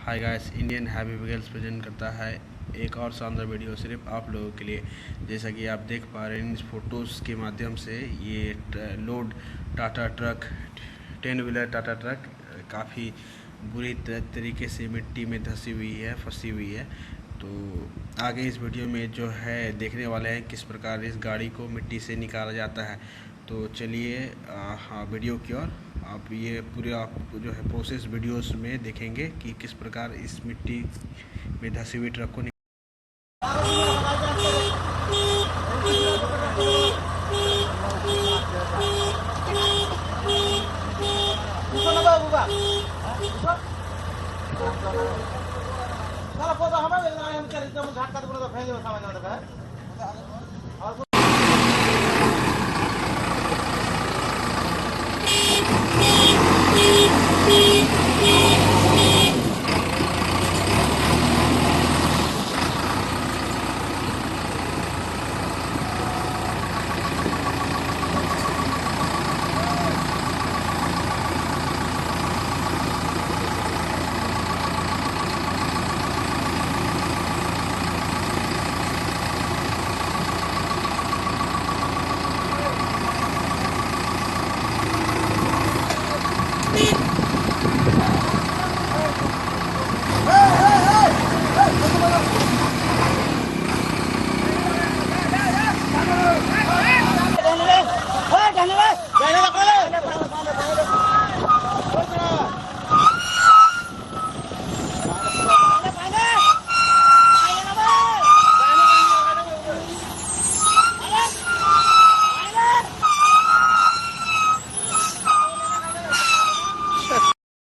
Hi guys, Indian heavy vehicles present करता है एक और शानदार वीडियो सिर्फ आप लोगों के लिए। जैसा कि आप देख पा रहे हैं इस फोटोज़ के माध्यम से, ये load Tata truck 10 wheeler Tata truck काफ़ी बुरी तरीके से मिट्टी में धंसी हुई है, फंसी हुई है। तो आगे इस वीडियो में जो है देखने वाले हैं किस प्रकार इस गाड़ी को मिट्टी से निकाला जाता है। तो चलिए हाँ, वीडियो की ओर आप ये पूरे आप जो है प्रोसेस वीडियोस में देखेंगे कि किस प्रकार इस मिट्टी में धंसी हुई ट्रक को